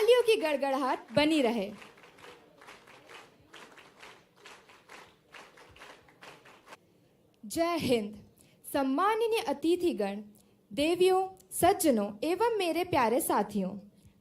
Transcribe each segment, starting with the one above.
तालियों की गड़गड़ाहट बनी रहे। जय हिंद। सम्माननीय अतिथिगण, देवियों, सज्जनों एवं मेरे प्यारे साथियों,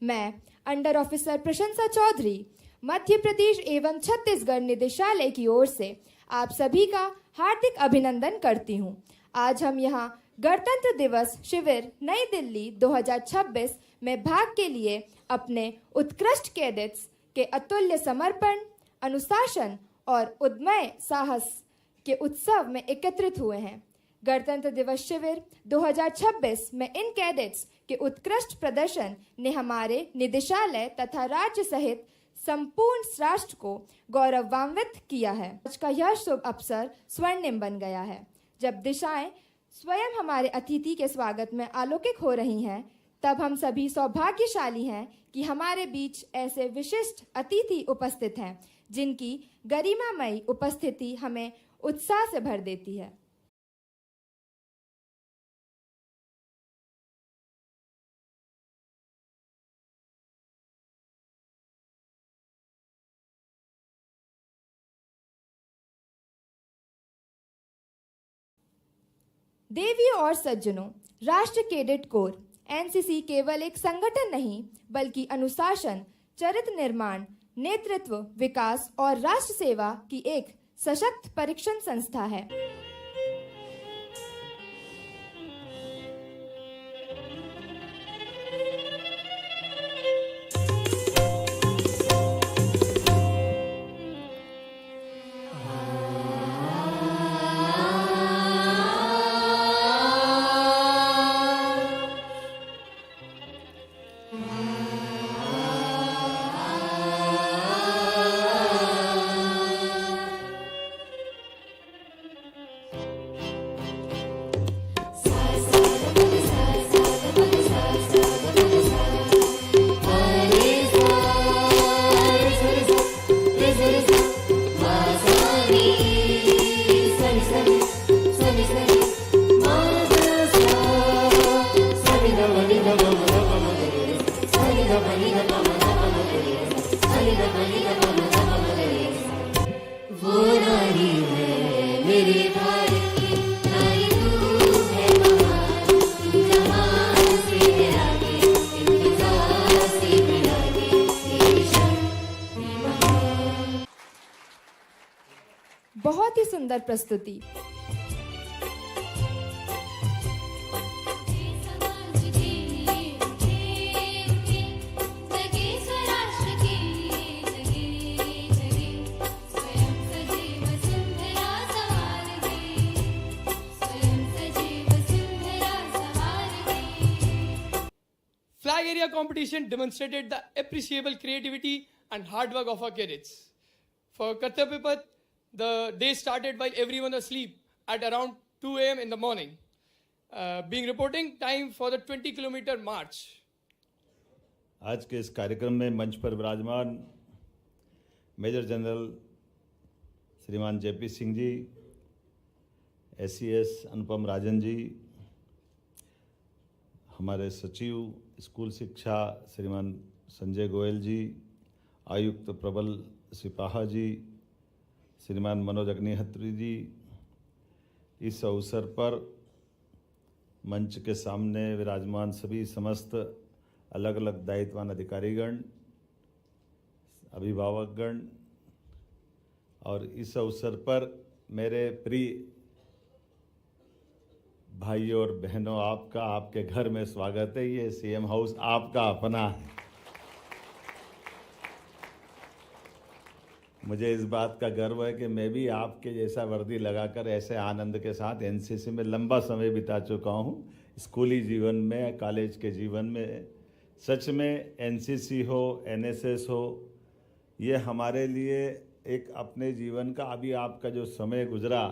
मैं अंडर ऑफिसर प्रशंसा चौधरी मध्य प्रदेश एवं छत्तीसगढ़ निदेशालय की ओर से आप सभी का हार्दिक अभिनंदन करती हूँ। आज हम यहाँ गणतंत्र दिवस शिविर नई दिल्ली 2026 में भाग के लिए अपने उत्कृष्ट कैडेट्स के अतुल्य समर्पण, अनुशासन और उद्यम साहस के उत्सव में एकत्रित हुए हैं। गणतंत्र दिवस शिविर 2026 में इन कैडेट्स के उत्कृष्ट प्रदर्शन ने हमारे निदेशालय तथा राज्य सहित संपूर्ण राष्ट्र को गौरवान्वित किया है। आज का यह शुभ अवसर स्वर्णिम बन गया है। जब दिशाएं स्वयं हमारे अतिथि के स्वागत में अलौकिक हो रही हैं, तब हम सभी सौभाग्यशाली हैं कि हमारे बीच ऐसे विशिष्ट अतिथि उपस्थित हैं जिनकी गरिमामयी उपस्थिति हमें उत्साह से भर देती है। देवियों और सज्जनों, राष्ट्र कैडेट कोर एनसीसी केवल एक संगठन नहीं बल्कि अनुशासन, चरित्र निर्माण, नेतृत्व, विकास और राष्ट्र सेवा की एक सशक्त परीक्षण संस्था है। बहुत ही सुंदर प्रस्तुति। Flag area competition demonstrated the appreciable creativity and hard work of our cadets. For Kartavya Path, the day started while everyone was asleep at around 2 a.m. in the morning, being reporting time for the 20-kilometer march. आज के इस कार्यक्रम में मंच पर विराजमान major general श्रीमान JP Singh ji, SES Anupam Rajan ji, हमारे सचिव स्कूल शिक्षा श्रीमान संजय गोयल जी, आयुक्त प्रबल सिपाहा जी, श्रीमान मनोज अग्निहोत्री जी, इस अवसर पर मंच के सामने विराजमान सभी समस्त अलग अलग दायित्ववान अधिकारीगण, अभिभावकगण और इस अवसर पर मेरे प्रिय भाइयों और बहनों, आपका आपके घर में स्वागत है। ये CM हाउस आपका अपना है। मुझे इस बात का गर्व है कि मैं भी आपके जैसा वर्दी लगाकर ऐसे आनंद के साथ एनसीसी में लंबा समय बिता चुका हूँ। स्कूली जीवन में, कॉलेज के जीवन में, सच में एनसीसी हो, NSS हो, ये हमारे लिए एक अपने जीवन का अभी आपका जो समय गुजरा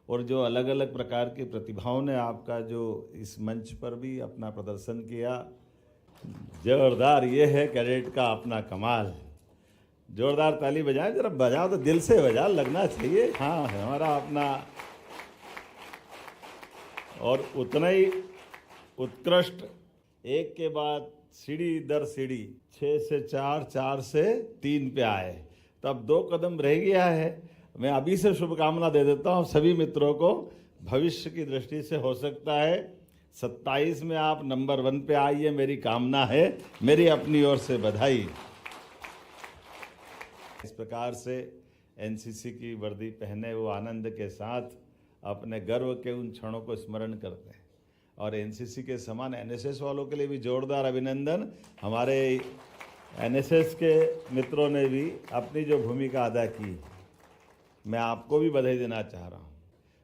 और जो अलग अलग प्रकार की प्रतिभाओं ने आपका जो इस मंच पर भी अपना प्रदर्शन किया, जोरदार। ये है कैडेट का अपना कमाल। जोरदार ताली बजाएं, जरा बजाओ तो दिल से बजा, लगना चाहिए। हाँ, हमारा अपना और उतना ही उत्कृष्ट एक के बाद सीढ़ी दर सीढ़ी 6 से 4, 4 से 3 पे आए, तो अब 2 कदम रह गया है। मैं अभी से शुभकामना दे देता हूँ सभी मित्रों को। भविष्य की दृष्टि से हो सकता है 27 में आप नंबर 1 पे आइए, मेरी कामना है, मेरी अपनी ओर से बधाई। इस प्रकार से एनसीसी की वर्दी पहने वो आनंद के साथ अपने गर्व के उन क्षणों को स्मरण करते हैं। और एनसीसी के समान एनएसएस वालों के लिए भी जोरदार अभिनंदन। हमारे एनएसएस के मित्रों ने भी अपनी जो भूमिका अदा की, मैं आपको भी बधाई देना चाह रहा हूँ।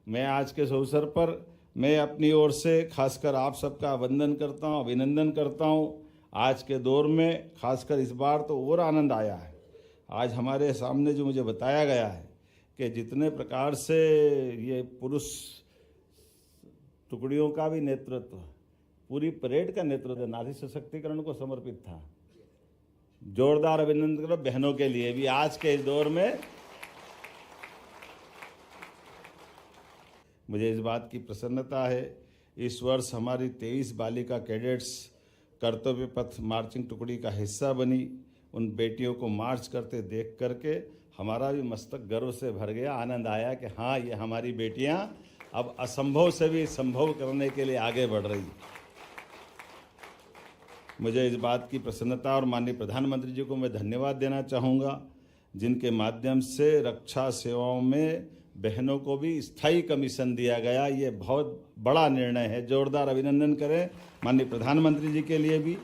मैं आज के इस अवसर पर मैं अपनी ओर से खासकर आप सबका वंदन करता हूँ, अभिनंदन करता हूँ। आज के दौर में खासकर इस बार तो और आनंद आया है। आज हमारे सामने जो मुझे बताया गया है कि जितने प्रकार से ये पुरुष टुकड़ियों का भी नेतृत्व, पूरी परेड का नेतृत्व नारी सशक्तिकरण को समर्पित था। जोरदार अभिनंदन करो बहनों के लिए भी आज के इस दौर में। मुझे इस बात की प्रसन्नता है, इस वर्ष हमारी 23 बालिका कैडेट्स कर्तव्य पथ मार्चिंग टुकड़ी का हिस्सा बनी। उन बेटियों को मार्च करते देख करके हमारा भी मस्तक गर्व से भर गया। आनंद आया कि हाँ, ये हमारी बेटियां अब असंभव से भी संभव करने के लिए आगे बढ़ रही। मुझे इस बात की प्रसन्नता और माननीय प्रधानमंत्री जी को मैं धन्यवाद देना चाहूँगा, जिनके माध्यम से रक्षा सेवाओं में बहनों को भी स्थायी कमीशन दिया गया। ये बहुत बड़ा निर्णय है, जोरदार अभिनंदन करें माननीय प्रधानमंत्री जी के लिए भी।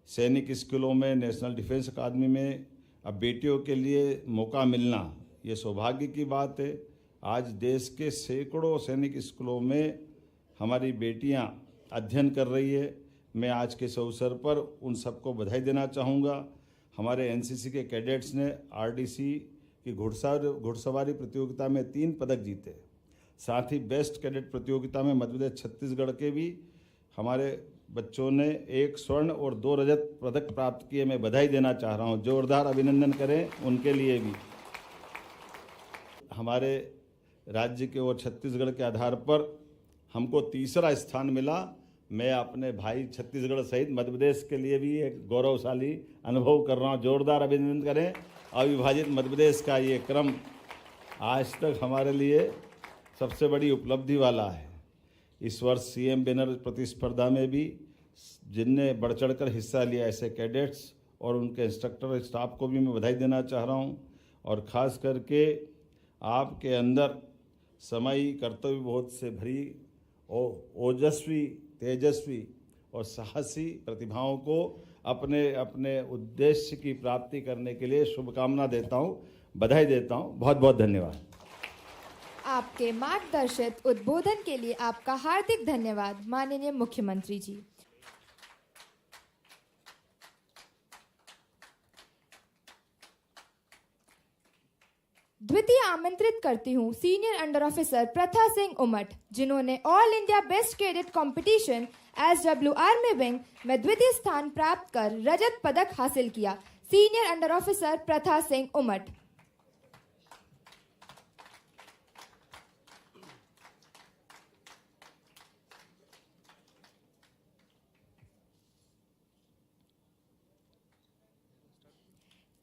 सैनिक स्कूलों में, नेशनल डिफेंस अकादमी में अब बेटियों के लिए मौका मिलना, ये सौभाग्य की बात है। आज देश के सैकड़ों सैनिक स्कूलों में हमारी बेटियां अध्ययन कर रही है। मैं आज के इस अवसर पर उन सबको बधाई देना चाहूँगा। हमारे एनसीसी के कैडेट्स ने आरडीसी की घुड़सवारी प्रतियोगिता में 3 पदक जीते। साथ ही बेस्ट कैडेट प्रतियोगिता में मध्य प्रदेश छत्तीसगढ़ के भी हमारे बच्चों ने 1 स्वर्ण और 2 रजत पदक प्राप्त किए। मैं बधाई देना चाह रहा हूं, जोरदार अभिनंदन करें उनके लिए भी। हमारे राज्य के और छत्तीसगढ़ के आधार पर हमको 3रा स्थान मिला। मैं अपने भाई छत्तीसगढ़ सहित मध्य प्रदेश के लिए भी एक गौरवशाली अनुभव कर रहा हूं। जोरदार अभिनंदन करें। अविभाजित मध्य प्रदेश का ये क्रम आज तक हमारे लिए सबसे बड़ी उपलब्धि वाला है। इस वर्ष सीएम बैनर प्रतिस्पर्धा में भी जिनने बढ़ चढ़कर हिस्सा लिया, ऐसे कैडेट्स और उनके इंस्ट्रक्टर स्टाफ को भी मैं बधाई देना चाह रहा हूं। और ख़ास करके आपके अंदर समयी कर्तव्य बोध से भरी ओजस्वी, तेजस्वी और साहसी प्रतिभाओं को अपने अपने उद्देश्य की प्राप्ति करने के लिए शुभकामना देता हूं, बधाई देता हूं। बहुत बहुत धन्यवाद। आपके मार्गदर्शित उद्बोधन के लिए आपका हार्दिक धन्यवाद माननीय मुख्यमंत्री जी। द्वितीय आमंत्रित करती हूं सीनियर अंडर ऑफिसर प्रथा सिंह उमट, जिन्होंने all India best cadet competition SW army wing में द्वितीय स्थान प्राप्त कर रजत पदक हासिल किया। सीनियर अंडर ऑफिसर प्रथा सिंह उमट।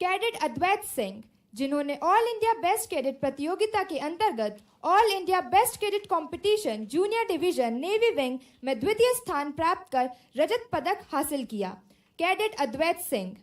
कैडेट अद्वैत सिंह, जिन्होंने ऑल इंडिया बेस्ट कैडेट प्रतियोगिता के अंतर्गत all India best cadet competition junior division navy wing में द्वितीय स्थान प्राप्त कर रजत पदक हासिल किया। कैडेट अद्वैत सिंह।